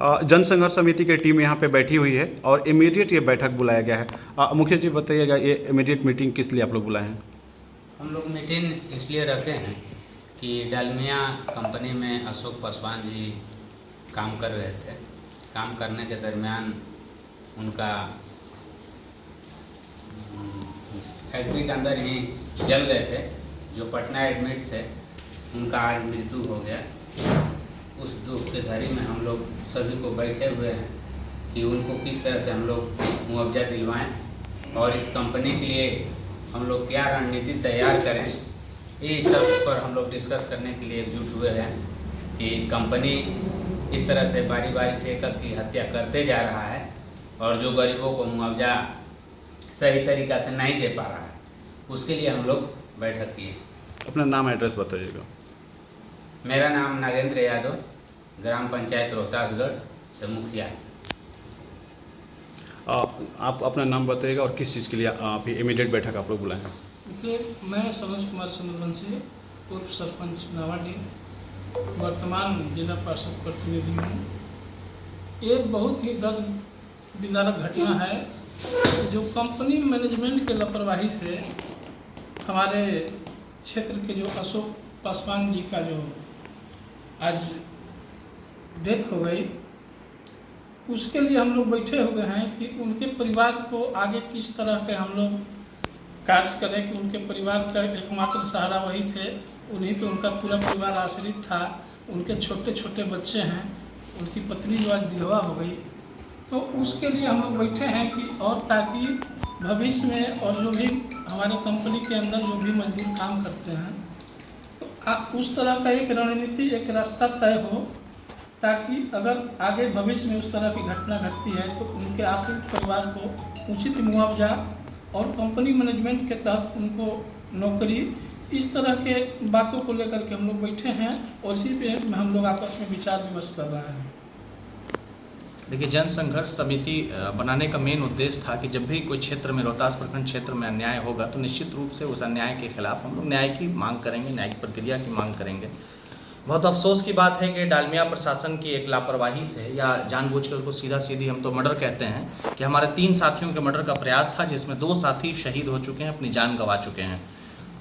जनसंघर्ष समिति की टीम यहाँ पे बैठी हुई है और इमीडिएट ये बैठक बुलाया गया है। मुखिया जी बताइएगा, ये इमीडिएट मीटिंग किस लिए आप लोग बुलाए हैं? हम लोग मीटिंग इसलिए रखे हैं कि डालमिया कंपनी में अशोक पासवान जी काम कर रहे थे। काम करने के दरमियान उनका फैक्ट्री के अंदर ही जल गए थे। जो पटना एडमिट थे उनका आज मृत्यु हो गया। उस दुख के घड़ी में हम लोग सभी को बैठे हुए हैं कि उनको किस तरह से हम लोग मुआवजा दिलवाएं और इस कंपनी के लिए हम लोग क्या रणनीति तैयार करें। ये सब पर हम लोग डिस्कस करने के लिए एकजुट हुए हैं कि कंपनी इस तरह से बारी बारी से एक की हत्या करते जा रहा है और जो गरीबों को मुआवजा सही तरीक़ा से नहीं दे पा रहा है, उसके लिए हम लोग बैठक किए। अपना नाम एड्रेस बताइएगा। मेरा नाम नागेंद्र यादव, ग्राम पंचायत रोहतासगढ़ से मुखिया। आप अपना नाम बताइएगा और किस चीज़ के लिए आप इमीडिएट बैठक आप लोग बुलाए हैं? देखिए, मैं सरोज कुमार चंद्रवंशी, पूर्व सरपंच नावाडी, वर्तमान जिला पार्षद प्रतिनिधि हूँ। ये बहुत ही दर्दनाक घटना है जो कंपनी मैनेजमेंट के लापरवाही से हमारे क्षेत्र के जो अशोक पासवान जी का जो आज डेथ हो गई, उसके लिए हम लोग बैठे हुए हैं कि उनके परिवार को आगे किस तरह के हम लोग कार्य करें कि उनके परिवार का एकमात्र सहारा वही थे, उन्हीं पे उनका पूरा परिवार आश्रित था। उनके छोटे छोटे बच्चे हैं, उनकी पत्नी जो आज विधवा हो गई, तो उसके लिए हम लोग बैठे हैं कि और ताकि भविष्य में और जो भी हमारे कंपनी के अंदर जो भी मजदूर काम करते हैं तो उस तरह का एक रणनीति, एक रास्ता तय हो ताकि अगर आगे भविष्य में उस तरह की घटना घटती है तो उनके आश्रित परिवार को उचित मुआवजा और कंपनी मैनेजमेंट के तहत उनको नौकरी, इस तरह के बातों को लेकर के हम लोग बैठे हैं और इसी पे हम लोग आपस में विचार विमर्श कर रहे हैं। देखिए, जनसंघर्ष समिति बनाने का मेन उद्देश्य था कि जब भी कोई क्षेत्र में, रोहतास प्रखंड क्षेत्र में अन्याय होगा तो निश्चित रूप से उस अन्याय के खिलाफ हम लोग न्याय की मांग करेंगे, न्यायिक प्रक्रिया की मांग करेंगे। बहुत अफसोस की बात है कि डालमिया प्रशासन की एक लापरवाही से, या जानबूझकर उसको सीधा सीधी हम तो मर्डर कहते हैं, कि हमारे 3 साथियों के मर्डर का प्रयास था जिसमें 2 साथी शहीद हो चुके हैं, अपनी जान गंवा चुके हैं।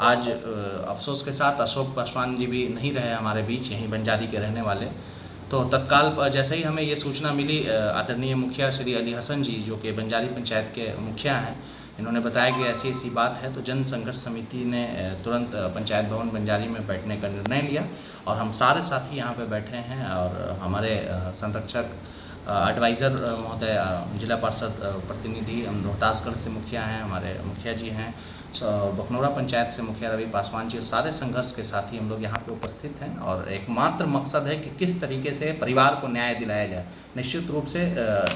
आज अफसोस के साथ अशोक पासवान जी भी नहीं रहे हमारे बीच, यहीं बंजारी के रहने वाले। तो तत्काल जैसे ही हमें ये सूचना मिली, आदरणीय मुखिया श्री अली हसन जी, जो कि बंजारी पंचायत के मुखिया हैं, इन्होंने बताया कि ऐसी ऐसी बात है। तो जन संघर्ष समिति ने तुरंत पंचायत भवन बंजारी में बैठने का निर्णय लिया और हम सारे साथी यहाँ पे बैठे हैं। और हमारे संरक्षक एडवाइज़र महोदय, जिला पार्षद प्रतिनिधि, हम रोहतासगढ़ से मुखिया हैं, हमारे मुखिया जी हैं, बखनौरा पंचायत से मुखिया रवि पासवान जी, सारे संघर्ष के साथी हम लोग यहाँ पे उपस्थित हैं। और एकमात्र मकसद है कि किस तरीके से परिवार को न्याय दिलाया जाए। निश्चित रूप से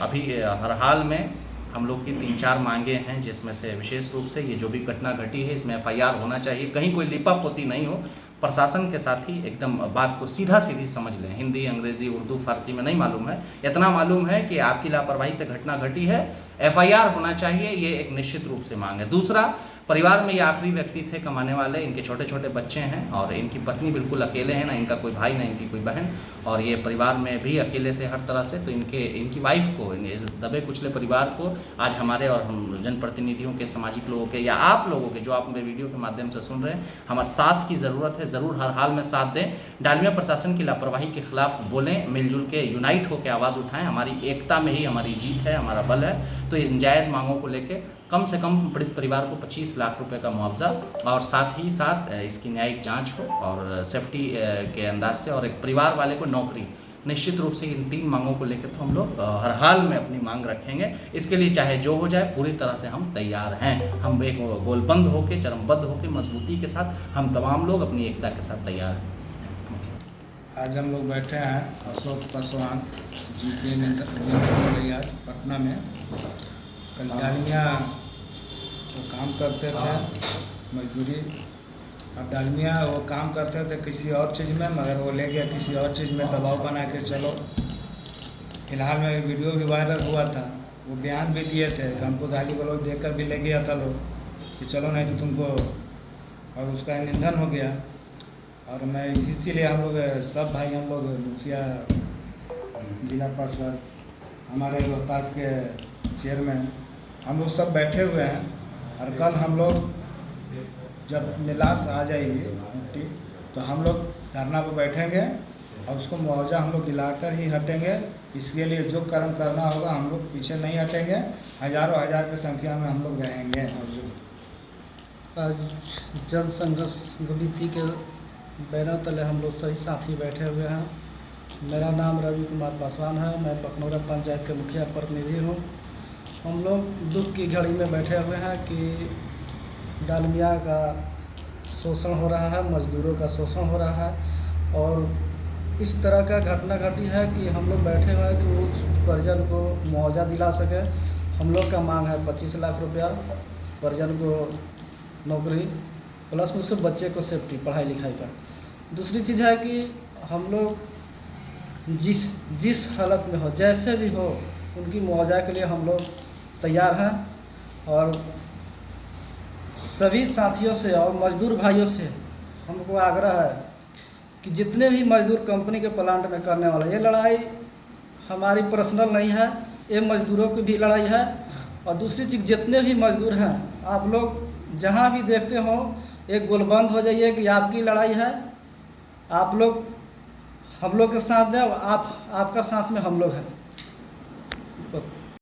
अभी हर हाल में हम लोग की 3-4 मांगे हैं, जिसमें से विशेष रूप से ये जो भी घटना घटी है इसमें FIR होना चाहिए, कहीं कोई लिपापोती नहीं हो। प्रशासन के साथ ही एकदम बात को सीधा सीधी समझ लें। हिंदी, अंग्रेज़ी, उर्दू, फारसी में नहीं मालूम है, इतना मालूम है कि आपकी लापरवाही से घटना घटी है, FIR होना चाहिए, ये एक निश्चित रूप से मांग है। दूसरा, परिवार में ये आखिरी व्यक्ति थे कमाने वाले, इनके छोटे छोटे बच्चे हैं और इनकी पत्नी बिल्कुल अकेले हैं, ना इनका कोई भाई ना इनकी कोई बहन, और ये परिवार में भी अकेले थे हर तरह से। तो इनकी वाइफ को, इस दबे कुचले परिवार को आज हमारे और हम जनप्रतिनिधियों के, सामाजिक लोगों के, या आप लोगों के जो आप मेरे वीडियो के माध्यम से सुन रहे हैं, हमारे साथ की ज़रूरत है। ज़रूर हर हाल में साथ दें, डालमिया प्रशासन की लापरवाही के खिलाफ बोलें, मिलजुल के यूनाइट होकर आवाज़ उठाएँ। हमारी एकता में ही हमारी जीत है, हमारा बल है। तो इन जायज़ मांगों को लेकर कम से कम पीड़ित परिवार को 25 लाख रुपए का मुआवजा और साथ ही साथ इसकी न्यायिक जांच हो और सेफ्टी के अंदाज से, और एक परिवार वाले को नौकरी। निश्चित रूप से इन 3 मांगों को लेकर तो हम लोग हर हाल में अपनी मांग रखेंगे। इसके लिए चाहे जो हो जाए पूरी तरह से हम तैयार हैं। हम एक गोलबंद होकर, चरमबद्ध होकर, मजबूती के साथ हम तमाम लोग अपनी एकता के साथ तैयार हैं। आज हम लोग बैठे हैं अशोक पासवान जी के निधन पटना में। कल डालमिया वो काम करते थे, मजदूरी। अब डालमिया वो काम करते थे किसी और चीज़ में, मगर वो ले गया किसी और चीज़ में, दबाव बना के चलो। फिलहाल में वीडियो भी वायरल हुआ था, वो बयान भी दिए थे कि हमको गाली गलौज देकर भी ले गया था लोग कि चलो नहीं तो तुमको, और उसका निधन हो गया। और मैं इसीलिए हम लोग सब भाई, हम लोग मुखिया जिला परिषद, हमारे रोहतास के चेयरमैन, हम लोग सब बैठे हुए हैं। और कल हम लोग जब निलाश आ जाएगी मिट्टी तो हम लोग धरना पर बैठेंगे और उसको मुआवजा हम लोग दिलाकर ही हटेंगे। इसके लिए जो कर्म करना होगा हम लोग पीछे नहीं हटेंगे। हज़ारों हज़ार की संख्या में हम लोग रहेंगे मौजूद। आज जन संघर्ष समिति के बैनर तले हम लोग सभी साथी बैठे हुए हैं। मेरा नाम रवि कुमार पासवान है, मैं पखनौरा पंचायत के मुखिया प्रतिनिधि हूँ। हम लोग दुख की घड़ी में बैठे हुए हैं कि डालमिया का शोषण हो रहा है, मजदूरों का शोषण हो रहा है और इस तरह का घटना घटी है कि हम लोग बैठे हुए हैं कि उस परिजन को मुआवजा दिला सके। हम लोग का मांग है 25 लाख रुपया, परिजन को नौकरी प्लस उससे बच्चे को सेफ्टी पढ़ाई लिखाई का। दूसरी चीज़ है कि हम लोग जिस हालत में हो, जैसे भी हो, उनकी मुआवजा के लिए हम लोग तैयार हैं। और सभी साथियों से और मजदूर भाइयों से हमको आग्रह है कि जितने भी मजदूर कंपनी के प्लांट में करने वाले, ये लड़ाई हमारी पर्सनल नहीं है, ये मजदूरों की भी लड़ाई है। और दूसरी चीज़, जितने भी मजदूर हैं, आप लोग जहाँ भी देखते हो एक गोलबंद हो जाइए कि आपकी लड़ाई है, आप लोग हम लोग के साथ दें, आपका साथ में हम लोग हैं।